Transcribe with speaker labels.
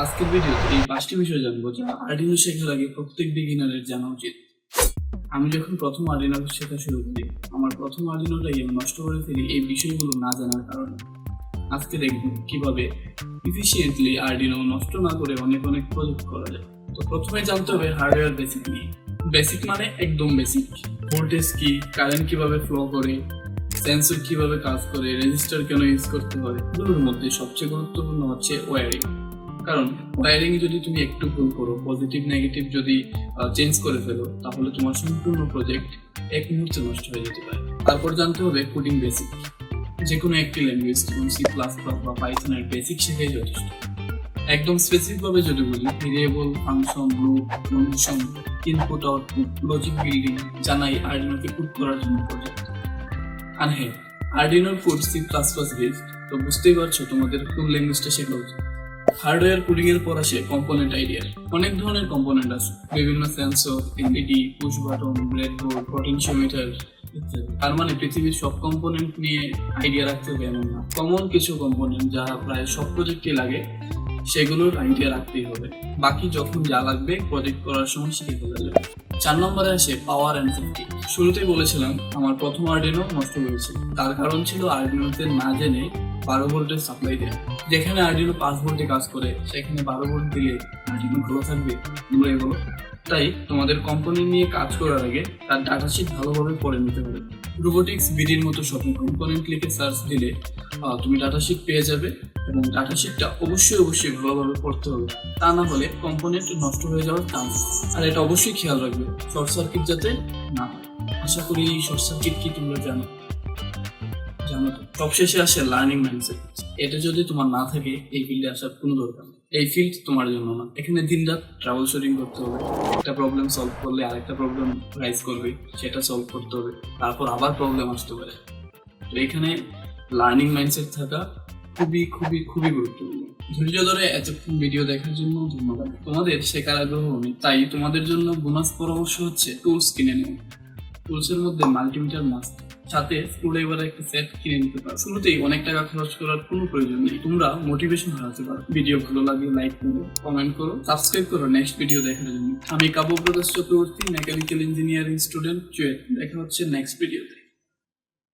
Speaker 1: আজকের ভিডিওতে এই 5টি বিষয় জানবো যা আর্ডিনো শেখার আগে প্রত্যেক বিগিনারের জানা উচিত। আমি যখন প্রথম আর্ডিনো শেখা শুরু করি, আমার প্রথম আর্ডিনোটাই আমি নষ্ট করে ফেলি এই বিষয়গুলো না জানার কারণে। আজকে দেখবো কিভাবে ইফিশিয়েন্টলি আর্ডিনো নষ্ট না করে অনেক অনেক প্রজেক্ট করা যায়। তো প্রথমে জানতে হবে হার্ডওয়্যার বেসিক নিয়ে। বেসিক মানে একদম বেসিক। ভোল্টেজ কি, কারেন্ট কিভাবে ফ্লো করে, সেন্সর কিভাবে কাজ করে, রেজিস্টার কেন ইউজ করতে হয়। এগুলোর মধ্যে সবচেয়ে গুরুত্বপূর্ণ হচ্ছে ওয়্যারিং। কারণ ওয়্যারিং যদি তুমি একটু ভুল করো, পজিটিভ নেগেটিভ যদি চেঞ্জ করে ফেলো, তাহলে তোমার সম্পূর্ণ প্রজেক্ট এক মুহূর্তে নষ্ট হয়ে যেতে পারে। তারপর জানতে হবে কোডিং বেসিক। যে কোনো একটি ল্যাঙ্গুয়েজ যেমন C++ বা পাইথনের বেসিক শেখাই যথেষ্ট। একদম স্পেসিফিক ভাবে যদি বলি, variable, function, loop, function, input output, logic building জানাই আর্ডিনোকে কোড করার জন্য প্রজেক্ট। আর হ্যাঁ, আর্ডিনোর কোড C++ বেসড, তো বুঝতেই পারছো তোমাদের কোন ল্যাঙ্গুয়েজটা শেখা উচিত। হার্ডওয়্যার কোডিং এর পর আসে কম্পোনেন্ট আইডিয়া। অনেক ধরনের কম্পোনেন্ট আছে, বিভিন্ন sensor, LED, push button, breadboard, potentiometer ইত্যাদি। তার মানে পৃথিবীর সব কম্পোনেন্ট নিয়ে আইডিয়া রাখতে হবে এমন না। কমন কিছু কম্পোনেন্ট যা প্রায় সব প্রজেক্টে লাগে, সেগুলোর আইডিয়া রাখতেই হবে। বাকি যখন যা লাগবে প্রজেক্ট করার সময় শিখে ফেলা যাবে। 4 নম্বরে আসে পাওয়ার অ্যান্ড সেফটি। শুরুতেই বলেছিলাম আমার প্রথম আর্ডিনো নষ্ট হয়েছে, তার কারণ ছিল আর্ডিনোতে না জেনে 12 ভোল্টের সাপ্লাই দেয়। যেখানে আর্ডিনো 5 ভোল্টে কাজ করে, সেখানে 12 ভোল্ট দিলে আর্ডিনো ভালো থাকবে? তোমরা বলো। তাই তোমাদের কম্পোনেন্ট নিয়ে কাজ করার আগে তার ডাটা শিট ভালোভাবে পড়ে নিতে হবে। রোবোটিক্স বিডির মতো শপিং কম্পোনেন্ট লিখে সার্চ দিলে তুমি ডাটা শিট পেয়ে যাবে, এবং ডাটা শিটটা অবশ্যই ভালোভাবে পড়তে হবে। তা না হলে কম্পোনেন্ট নষ্ট হয়ে যাওয়ার চান্স। আর এটা অবশ্যই খেয়াল রাখবে শর্ট সার্কিট যাতে না হয়। আশা করি শর্ট সার্কিট কি তোমরা জানো তো। সবশেষে আসে লার্নিং মাইন্ডসেট। এটা যদি তোমার না থাকে, এই ফিল্ডে আসার কোনো দরকার নেই। এই ফিল্ড তোমার জন্য না। এখানে দিনরাত ট্রাভেল শুটিং করতে হবে। একটা প্রবলেম সলভ করলে আরেকটা প্রবলেম রাইজ করবে, সেটা সলভ করতে হবে, তারপর আবার প্রবলেম আসতে পারে। তো এখানে লার্নিং মাইন্ডসেট থাকা খুবই গুরুত্বপূর্ণ। ধৈর্য ধরে এতক্ষণ ভিডিও দেখার জন্য ধন্যবাদ। তোমাদের শেখার আগ্রহ নেই, তাই তোমাদের জন্য বোনাস পরামর্শ হচ্ছে টুলস কিনে নেও। টুলসের মধ্যে মাল্টিমিটার মাস্ট, সাথে স্ক্রুড্রাইভার একটা সেট কিনে নিতে পারো। শুরুতেই অনেক টাকা খরচ করার কোনো প্রয়োজন নেই। তোমরা মোটিভেশন হারাতে পারো। ভিডিও ভালো লাগলে লাইক করো, কমেন্ট করো, সাবস্ক্রাইব করো নেক্সট ভিডিও দেখার জন্য। আমি Kabyaprakash Chakraborty, mechanical engineering student CUET. দেখা হচ্ছে নেক্সট ভিডিওতে।